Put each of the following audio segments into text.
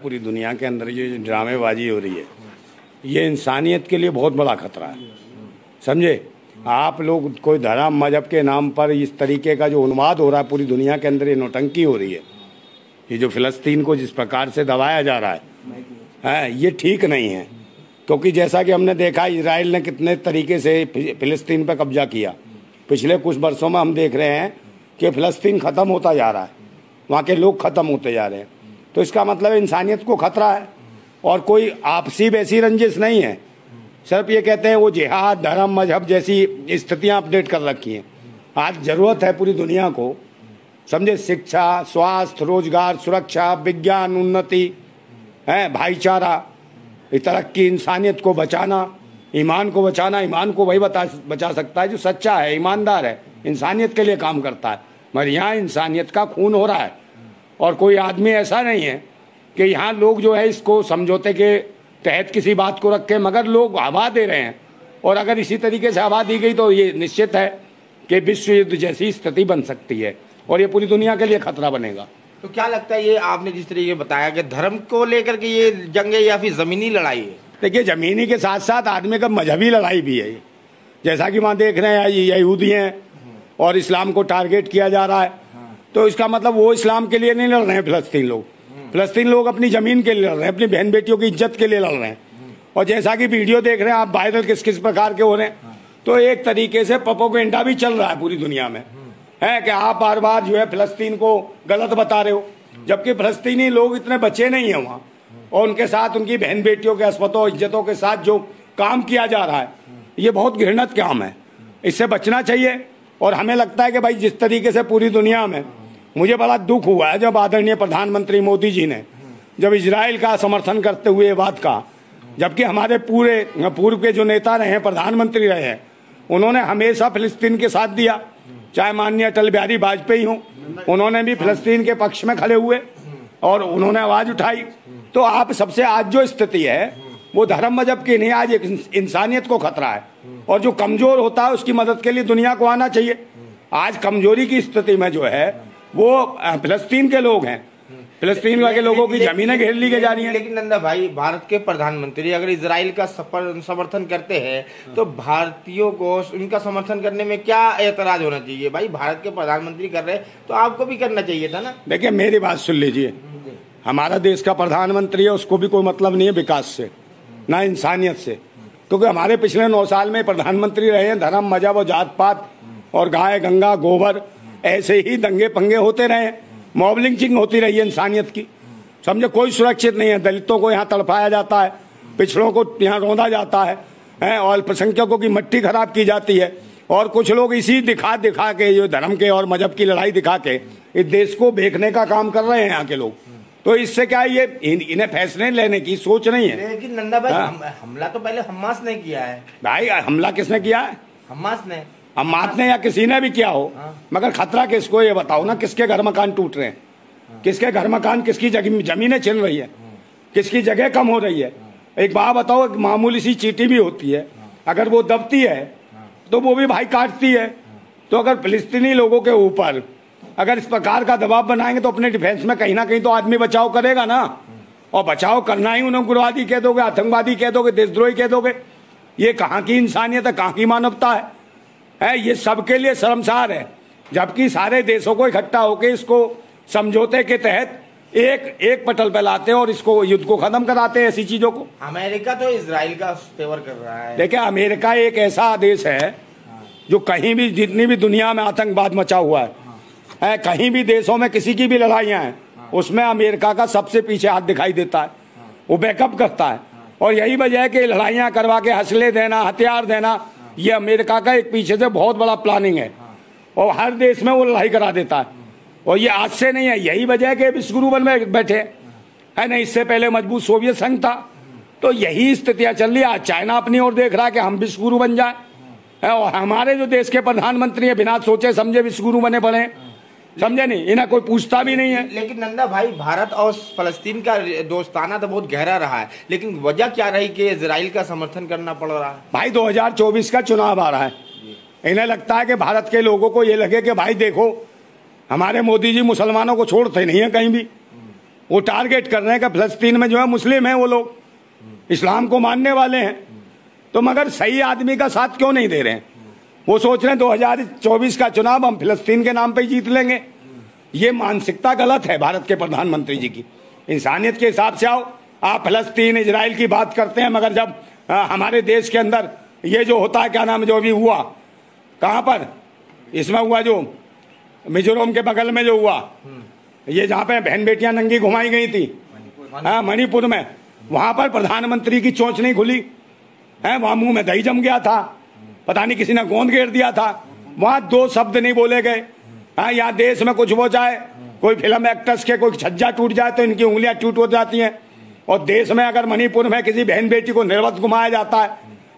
पूरी दुनिया के अंदर ये ड्रामेबाजी हो रही है, ये इंसानियत के लिए बहुत बड़ा खतरा है। समझे आप लोग, कोई धर्म मजहब के नाम पर इस तरीके का जो उन्माद हो रहा है पूरी दुनिया के अंदर, ये नौटंकी हो रही है, ये जो फिलिस्तीन को जिस प्रकार से दबाया जा रहा है ये ठीक नहीं है। क्योंकि जैसा कि हमने देखा इजराइल ने कितने तरीके से फिलिस्तीन पर कब्जा किया। पिछले कुछ वर्षों में हम देख रहे हैं कि फिलिस्तीन ख़त्म होता जा रहा है, वहाँ के लोग ख़त्म होते जा रहे हैं। तो इसका मतलब इंसानियत को खतरा है और कोई आपसी वैसी रंजिश नहीं है। सिर्फ ये कहते हैं वो जिहाद धर्म मजहब जैसी स्थितियां अपडेट कर रखी हैं। आज ज़रूरत है पूरी दुनिया को, समझे, शिक्षा, स्वास्थ्य, रोजगार, सुरक्षा, विज्ञान, उन्नति है, भाईचारा, तरक्की, इंसानियत को बचाना, ईमान को बचाना। ईमान को वही बचा सकता है जो सच्चा है, ईमानदार है, इंसानियत के लिए काम करता है। मगर यहाँ इंसानियत का खून हो रहा है और कोई आदमी ऐसा नहीं है कि यहाँ लोग जो है इसको समझौते के तहत किसी बात को रख के, मगर लोग हवा दे रहे हैं। और अगर इसी तरीके से हवा दी गई तो ये निश्चित है कि विश्व युद्ध जैसी स्थिति बन सकती है और ये पूरी दुनिया के लिए खतरा बनेगा। तो क्या लगता है ये आपने जिस तरीके बताया कि धर्म को लेकर के ये जंग है या फिर जमीनी लड़ाई है? देखिए, जमीनी के साथ साथ आदमी का मजहबी लड़ाई भी है। जैसा कि वहाँ देख रहे हैं यहूदी हैं और इस्लाम को टारगेट किया जा रहा है। तो इसका मतलब वो इस्लाम के लिए नहीं लड़ रहे हैं फिलिस्तीन लोग। फिलिस्तीन लोग अपनी ज़मीन के लिए लड़ रहे हैं, अपनी बहन बेटियों की इज्जत के लिए लड़ रहे हैं। और जैसा कि वीडियो देख रहे हैं आप, वायरल किस किस प्रकार के हो रहे हैं, तो एक तरीके से प्रोपेगेंडा भी चल रहा है पूरी दुनिया में, है कि आप बार बार जो है फिलिस्तीन को गलत बता रहे हो, जबकि फिलिस्तीनी लोग इतने बचे नहीं हैं वहाँ। और उनके साथ उनकी बहन बेटियों के अस्पतों इज्जतों के साथ जो काम किया जा रहा है, ये बहुत घृणित काम है, इससे बचना चाहिए। और हमें लगता है कि भाई जिस तरीके से पूरी दुनिया में, मुझे बड़ा दुख हुआ है जब आदरणीय प्रधानमंत्री मोदी जी ने जब इजराइल का समर्थन करते हुए बात कहा, जबकि हमारे पूर्व के जो नेता रहे हैं, प्रधानमंत्री रहे हैं, उन्होंने हमेशा फिलिस्तीन के साथ दिया। चाहे माननीय अटल बिहारी वाजपेयी हों, उन्होंने भी फिलिस्तीन के पक्ष में खड़े हुए और उन्होंने आवाज़ उठाई। तो आप सबसे आज जो स्थिति है वो धर्म मजहब की नहीं, आज एक इंसानियत को खतरा है। और जो कमज़ोर होता है उसकी मदद के लिए दुनिया को आना चाहिए। आज कमजोरी की स्थिति में जो है वो फिलिस्तीन के लोग हैं, फिलिस्तीन के लोगों की जमीनें घेर ली जा रही हैं। लेकिन नंदा भाई, भारत के प्रधानमंत्री अगर इजराइल का समर्थन करते हैं तो भारतीयों को उनका समर्थन करने में क्या एतराज होना चाहिए? भाई भारत के प्रधानमंत्री कर रहे हैं तो आपको भी करना चाहिए था ना। देखिए मेरी बात सुन लीजिए, हमारा देश का प्रधानमंत्री है, उसको भी कोई मतलब नहीं है विकास से ना इंसानियत से। क्योंकि हमारे पिछले 9 साल में प्रधानमंत्री रहे हैं, धर्म मजहब और जात पात और गाय गंगा गोबर ऐसे ही दंगे पंगे होते रहे, मॉब लिंचिंग होती रही है इंसानियत की। समझे, कोई सुरक्षित नहीं है। दलितों को यहाँ तड़पाया जाता है, पिछड़ों को यहाँ रौंदा जाता है और अल्पसंख्यकों की मट्टी खराब की जाती है। और कुछ लोग इसी दिखा के जो धर्म के और मजहब की लड़ाई दिखा के इस देश को बेचने का काम कर रहे हैं यहाँ के लोग। तो इससे क्या ये इन्हें फैसले लेने की सोच नहीं है। लेकिन नंदा भाई, हमला तो पहले हमास ने किया है। भाई हमला किसने किया है? हमास ने, हमास ने या किसी ने भी किया हो, मगर खतरा किसको ये बताओ ना। किसके घर मकान टूट रहे हैं, किसके घर मकान, किसकी जमीनें छिन रही है, किसकी जगह कम हो रही है। एक बात बताओ, एक मामूली सी चींटी भी होती है, अगर वो दबती है तो वो भी भाई काटती है। तो अगर फिलिस्तीनी लोगों के ऊपर अगर इस प्रकार का दबाव बनाएंगे तो अपने डिफेंस में कहीं ना कहीं तो आदमी बचाव करेगा ना। और बचाव करना ही उन्हें उग्रवादी कह दोगे, आतंकवादी कह दोगे, देशद्रोही कह दोगे। ये कहाँ की इंसानियत है, कहाँ की मानवता है? ये सबके लिए शर्मसार है। जबकि सारे देशों को इकट्ठा होकर इसको समझौते के तहत एक पटल पे लाते हैं और इसको युद्ध को खत्म कराते हैं, ऐसी चीजों को। अमेरिका तो इजराइल का फेवर कर रहा है। देखिए, अमेरिका एक ऐसा देश है जो कहीं भी, जितनी भी दुनिया में आतंकवाद मचा हुआ है, कहीं भी देशों में किसी की भी लड़ाइयाँ हैं, उसमें अमेरिका का सबसे पीछे हाथ दिखाई देता है, वो बैकअप करता है। और यही वजह है कि लड़ाइयाँ करवा के हौसले देना, हथियार देना, ये अमेरिका का एक पीछे से बहुत बड़ा प्लानिंग है। और हर देश में वो लड़ाई करा देता है। और ये आज से नहीं है, यही वजह है कि विश्वगुरु बन में बैठे है ना। इससे पहले मजबूत सोवियत संघ था। तो यही स्थितियाँ चल रही है। आज चाइना अपनी ओर देख रहा है कि हम विश्वगुरु बन जाए और हमारे जो देश के प्रधानमंत्री है बिना सोचे समझे विश्वगुरु बने पड़े, समझे नहीं, इन्हें कोई पूछता भी नहीं है। लेकिन नंदा भाई, भारत और फलस्तीन का दोस्ताना तो बहुत गहरा रहा है, लेकिन वजह क्या रही कि इजराइल का समर्थन करना पड़ रहा है? भाई 2024 का चुनाव आ रहा है, इन्हें लगता है कि भारत के लोगों को ये लगे कि भाई देखो हमारे मोदी जी मुसलमानों को छोड़ते नहीं है कहीं भी, वो टारगेट कर रहे हैं कि फिलिस्तीन में जो है मुस्लिम हैं, वो लोग इस्लाम को मानने वाले हैं। तो मगर सही आदमी का साथ क्यों नहीं दे रहे हैं? वो सोच रहे हैं 2024 का चुनाव हम फिलिस्तीन के नाम पे जीत लेंगे। ये मानसिकता गलत है भारत के प्रधानमंत्री जी की। इंसानियत के हिसाब से आओ। आप फिलिस्तीन इजराइल की बात करते हैं, मगर जब हमारे देश के अंदर ये जो होता है, क्या नाम, जो अभी हुआ, कहाँ पर इसमें हुआ, जो मिजोरम के बगल में जो हुआ, ये जहाँ पे बहन बेटियां नंगी घुमाई गई थी, मणिपुर में, वहां पर प्रधानमंत्री की चोंच नहीं खुली है, वहां मुंह में दही जम गया था, पता नहीं किसी ने गोंद घेर दिया था, वहां 2 शब्द नहीं बोले गए। हाँ, यहाँ देश में कुछ हो जाए, कोई फिल्म एक्टर्स के कोई छज्जा टूट जाए तो इनकी उंगलियां टूट हो जाती हैं। और देश में अगर मणिपुर में किसी बहन बेटी को निर्वत घुमाया जाता है,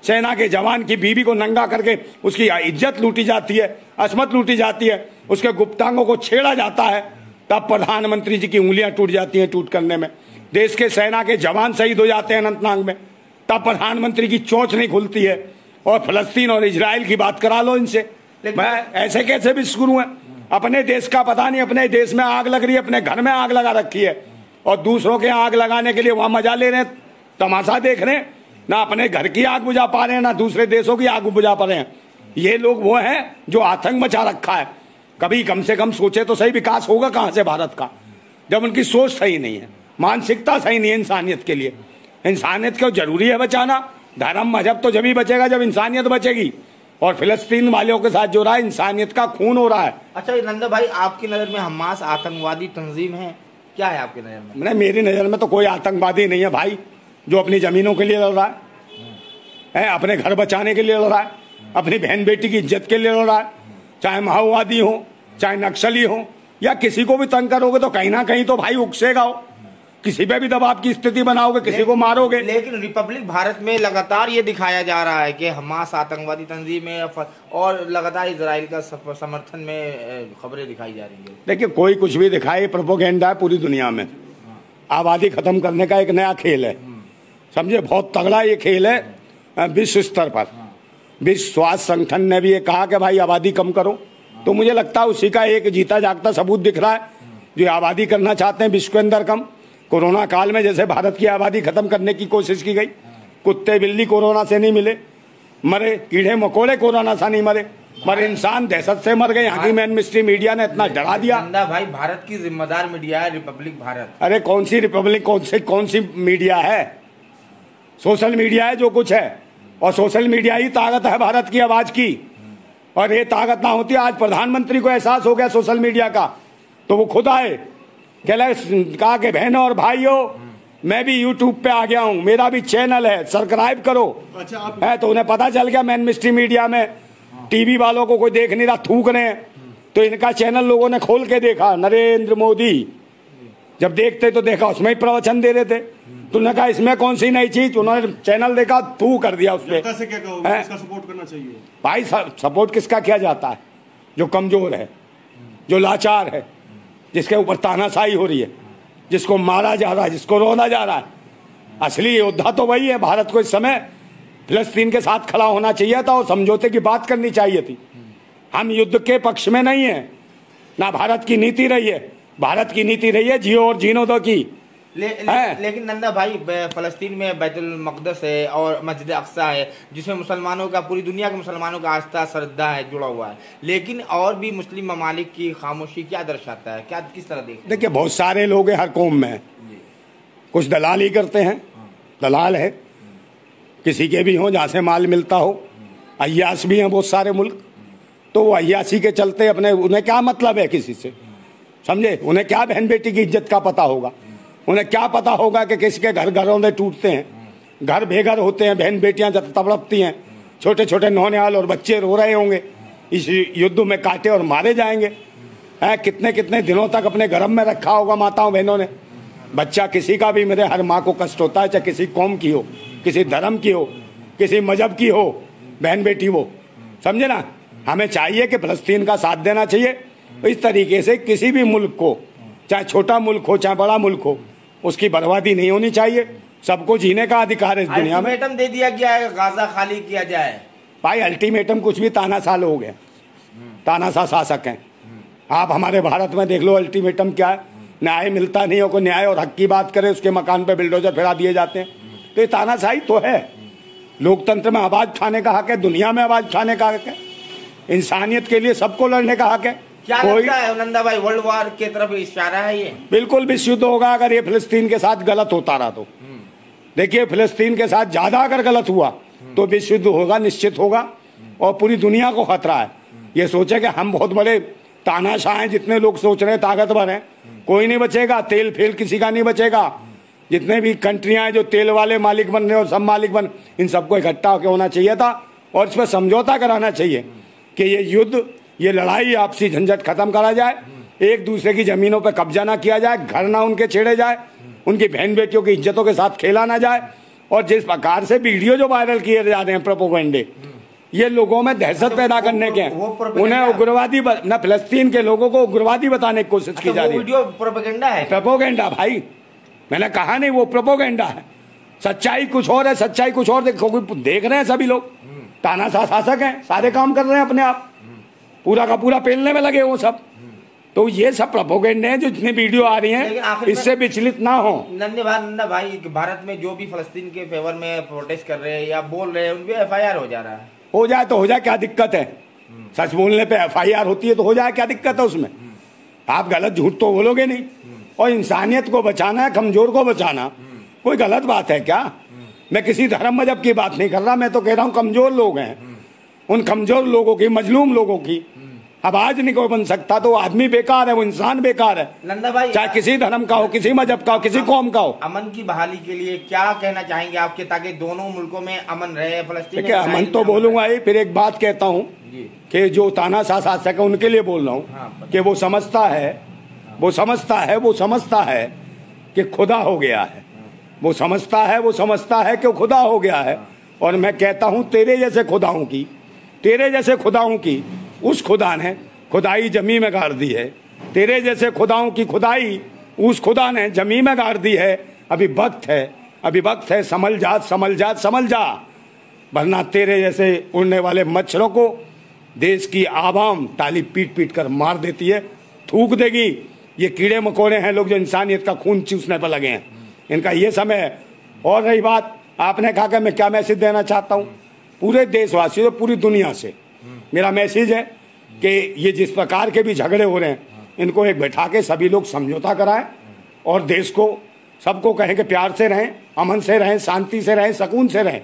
सेना के जवान की बीवी को नंगा करके उसकी इज्जत लूटी जाती है, असमत लूटी जाती है, उसके गुप्तांगों को छेड़ा जाता है, तब प्रधानमंत्री जी की उंगलियां टूट जाती हैं टूट करने में। देश के सेना के जवान शहीद हो जाते हैं अनंतनाग में, तब प्रधानमंत्री की चोंच नहीं खुलती है। और फिलिस्तीन और इजराइल की बात करा लो इनसे। मैं ऐसे कैसे भी शुरू है? अपने देश का पता नहीं, अपने देश में आग लग रही है, अपने घर में आग लगा रखी है, और दूसरों के आग लगाने के लिए वहां मजा ले रहे हैं, तमाशा देख रहे हैं। ना अपने घर की आग बुझा पा रहे हैं, ना दूसरे देशों की आग बुझा पा रहे हैं। ये लोग वो हैं जो आतंक मचा रखा है। कभी कम से कम सोचे तो सही, विकास होगा कहां से भारत का, जब उनकी सोच सही नहीं है, मानसिकता सही नहीं है इंसानियत के लिए। इंसानियत को जरूरी है बचाना। धर्म मजहब तो जब ही बचेगा जब इंसानियत बचेगी। और फिलिस्तीन वालों के साथ जो रहा है, इंसानियत का खून हो रहा है। अच्छा नंदा भाई, आपकी नजर में हमास आतंकवादी तंजीम है, क्या है आपकी नजर में? नहीं, मेरी नजर में तो कोई आतंकवादी नहीं है भाई, जो अपनी जमीनों के लिए लड़ रहा है, अपने घर बचाने के लिए लड़ रहा है, अपनी बहन बेटी की इज्जत के लिए लड़ रहा है। चाहे माओवादी हो, चाहे नक्सली हो, या किसी को भी तंग करोगे तो कहीं ना कहीं तो भाई उकसेगा हो, किसी पे भी दबाव की स्थिति बनाओगे, किसी को मारोगे। लेकिन रिपब्लिक भारत में लगातार ये दिखाया जा रहा है कि हमास आतंकवादी तंजीम है, और लगातार इजराइल का समर्थन में खबरें दिखाई जा रही है। देखिए, कोई कुछ भी दिखाए, प्रोपोगेंडा है पूरी दुनिया में। आबादी खत्म करने का एक नया खेल है, समझे, बहुत तगड़ा ये खेल है विश्व स्तर पर। विश्व स्वास्थ्य संगठन ने भी ये कहा कि भाई आबादी कम करो। तो मुझे लगता है उसी का एक जीता जागता सबूत दिख रहा है, जो आबादी करना चाहते हैं विश्व के अंदर कम। कोरोना काल में जैसे भारत की आबादी खत्म करने की कोशिश की गई, कुत्ते बिल्ली कोरोना से नहीं मिले, मरे, कीड़े मकोड़े कोरोना से नहीं मरे, मरे इंसान दहशत से मर गए। यहाँ की मेन मिस्ट्री मीडिया ने इतना डरा दिया। भाई, भारत की जिम्मेदार मीडिया है रिपब्लिक भारत। अरे कौन सी रिपब्लिक, कौन सी मीडिया है? सोशल मीडिया है जो कुछ है, और सोशल मीडिया ही ताकत है भारत की आवाज की। और ये ताकत ना होती, आज प्रधानमंत्री को एहसास हो गया सोशल मीडिया का, तो वो खुद आए, कहा कि बहनों और भाइयों, मैं भी यूट्यूब पे आ गया हूँ, मेरा भी चैनल है, सब्सक्राइब करो। अच्छा, है तो उन्हें पता चल गया मेन मिस्ट्री मीडिया में टीवी वालों को कोई देख नहीं रहा, थूक रहे हैं, तो इनका चैनल लोगों ने खोल के देखा, नरेंद्र मोदी। जब देखते तो देखा उसमें ही प्रवचन दे रहे थे, तो उन्होंने कहा इसमें कौन सी नई चीज, उन्होंने चैनल देखा, थू कर दिया उसपे। क्या कहोगे, किसका सपोर्ट करना चाहिए? भाई सपोर्ट किसका किया जाता है? जो कमजोर है, जो लाचार है, जिसके ऊपर तानाशाही हो रही है, जिसको मारा जा रहा है, जिसको रोना जा रहा है। असली योद्धा तो वही है। भारत को इस समय फिलिस्तीन के साथ खड़ा होना चाहिए था और समझौते की बात करनी चाहिए थी। हम युद्ध के पक्ष में नहीं है, ना भारत की नीति रही है। भारत की नीति रही है जियो और जीनो दो की। लेकिन नंदा भाई, फलस्तीन में बैतुल मक़दस है और मस्जिद अक्सा है, जिसमें मुसलमानों का, पूरी दुनिया के मुसलमानों का आस्था श्रद्धा है, जुड़ा हुआ है। लेकिन और भी मुस्लिम ममालिक की खामोशी क्या दर्शाता है, क्या किस तरह देखिए, बहुत सारे लोग हैं हर कौम में, कुछ दलाल ही करते हैं, दलाल है, किसी के भी हों जहाँ से माल मिलता हो। अय्यास भी हैं बहुत सारे मुल्क, तो वो अय्यासी के चलते अपने, उन्हें क्या मतलब है किसी से, समझे? उन्हें क्या बहन बेटी की इज्जत का पता होगा? उन्हें क्या पता होगा कि किसी के घर घरौंदे टूटते हैं, घर बेघर होते हैं, बहन बेटियां तड़पती हैं, छोटे छोटे नौनिहाल और बच्चे रो रहे होंगे, इस युद्ध में काटे और मारे जाएंगे। कितने कितने दिनों तक अपने गर्भ में रखा होगा माताओं बहनों ने। बच्चा किसी का भी, मेरे हर माँ को कष्ट होता है, चाहे किसी कौम की हो, किसी धर्म की हो, किसी मजहब की हो, बहन बेटी वो, समझे ना। हमें चाहिए कि फिलिस्तीन का साथ देना चाहिए। इस तरीके से किसी भी मुल्क को, चाहे छोटा मुल्क हो चाहे बड़ा मुल्क हो, उसकी बर्बादी नहीं होनी चाहिए। सबको जीने का अधिकार है इस दुनिया में। अल्टीमेटम दे दिया गया है, गाजा खाली किया जाए। भाई अल्टीमेटम कुछ भी, तानाशाह लोग हैं, तानाशाह शासक हैं। आप हमारे भारत में देख लो अल्टीमेटम क्या है, न्याय मिलता नहीं हो, कोई न्याय और हक की बात करे उसके मकान पे बिल्डोजर फिरा दिए जाते हैं। तो ये तानाशाही तो है। लोकतंत्र में आवाज उठाने का हक है, दुनिया में आवाज उठाने का हक है, इंसानियत के लिए सबको लड़ने का हक है। क्या लगता है नंदा भाई, वर्ल्ड वॉर की तरफ इशारा है ये? बिल्कुल विश्व युद्ध होगा अगर ये फिलिस्तीन के साथ गलत होता रहा तो। देखिए फिलिस्तीन के साथ ज्यादा अगर गलत हुआ तो विश्व युद्ध होगा, निश्चित होगा, और पूरी दुनिया को खतरा है। ये सोचे कि हम बहुत बड़े तानाशाह हैं, जितने लोग सोच रहे हैं ताकतवर हैं, कोई नहीं बचेगा, तेल फेल किसी का नहीं बचेगा। जितने भी कंट्रियां हैं जो तेल वाले मालिक बन रहे और सब मालिक बन, इन सबको इकट्ठा होकर होना चाहिए था और इस पर समझौता कराना चाहिए कि ये युद्ध, ये लड़ाई, आपसी झंझट खत्म करा जाए, एक दूसरे की जमीनों पर कब्जा ना किया जाए, घर ना उनके छेड़े जाए, उनकी बहन बेटियों की इज्जतों के साथ खेला ना जाए। और जिस प्रकार से वीडियो जो वायरल किए जा रहे हैं प्रोपेगेंडे, ये लोगों में दहशत पैदा करने के हैं, उन्हें उग्रवादी न फिलिस्तीन के लोगों को उग्रवादी बताने की कोशिश की जा रही है। वीडियो प्रोपेगेंडा है, प्रोपेगेंडा भाई, मैंने कहा नहीं वो प्रोपेगेंडा है। सच्चाई कुछ और है, सच्चाई कुछ और देख रहे हैं सभी लोग। तानाशाह शासक हैं, सारे काम कर रहे हैं अपने आप, पूरा का पूरा पेलने में लगे वो सब। तो ये सब प्रोपेगेंडे हैं जो जितनी वीडियो आ रही हैं, इससे विचलित ना हो। नंदा भाई, भारत में जो भी फलस्तीन के फेवर में प्रोटेस्ट कर रहे हैं या बोल रहे हैं, उन पे FIR हो जा रहा है। हो जाए तो हो जाए, क्या दिक्कत है? सच बोलने पे FIR होती है तो हो जाए, क्या दिक्कत है उसमें? आप गलत झूठ तो बोलोगे नहीं। और इंसानियत को बचाना है, कमजोर को बचाना कोई गलत बात है क्या? मैं किसी धर्म मजहब की बात नहीं कर रहा, मैं तो कह रहा हूँ कमजोर लोग हैं, उन कमजोर लोगों की, मजलूम लोगों की आवाज नहीं कोई बन सकता तो आदमी बेकार है, वो इंसान बेकार है। नंदा भाई, चाहे किसी धर्म का हो, किसी मजहब का हो, किसी कौम का हो। अमन की बहाली के लिए क्या कहना चाहेंगे आपके, ताकि दोनों मुल्कों में अमन रहे? फलस्तीन देखिए अमन तो बोलूंगा ही, फिर एक बात कहता हूँ कि जो तानाशाह शासक है उनके लिए बोल रहा हूँ कि वो समझता है कि खुदा हो गया है। वो समझता है कि खुदा हो गया है। और मैं कहता हूँ तेरे जैसे खुदाओं की उस खुदा ने खुदाई जमी में गाड़ दी है। तेरे जैसे खुदाओं की खुदाई उस खुदा ने जमी में गाड़ दी है। अभी वक्त है, संभल जा, वरना तेरे जैसे उड़ने वाले मच्छरों को देश की आवाम ताली पीट पीट कर मार देती है, थूक देगी। ये कीड़े मकोड़े हैं लोग जो इंसानियत का खून चूसने पर लगे हैं, इनका ये समय है। और रही बात, आपने कहा कि मैं क्या मैसेज देना चाहता हूँ पूरे देशवासियों, पूरी दुनिया से मेरा मैसेज है कि ये जिस प्रकार के भी झगड़े हो रहे हैं, इनको एक बैठा के सभी लोग समझौता कराएं और देश को सबको कहें कि प्यार से रहें, अमन से रहें, शांति से रहें, सुकून से रहें।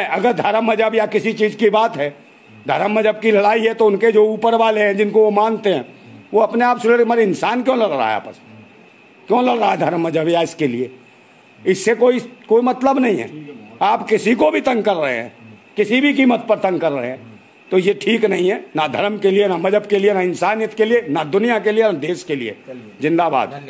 अगर धर्म मजहब या किसी चीज़ की बात है, धर्म मजहब की लड़ाई है, तो उनके जो ऊपर वाले हैं जिनको वो मानते हैं, वो अपने आप से लड़े। मगर इंसान क्यों लड़ रहा है आपस में? क्यों लड़ रहा है धर्म मजहब या इसके लिए? इससे कोई मतलब नहीं है। आप किसी को भी तंग कर रहे हैं, किसी भी कीमत पर तंग कर रहे हैं, तो ये ठीक नहीं है, ना धर्म के लिए, ना मजहब के लिए, ना इंसानियत के लिए, ना दुनिया के लिए, ना देश के लिए। जिंदाबाद।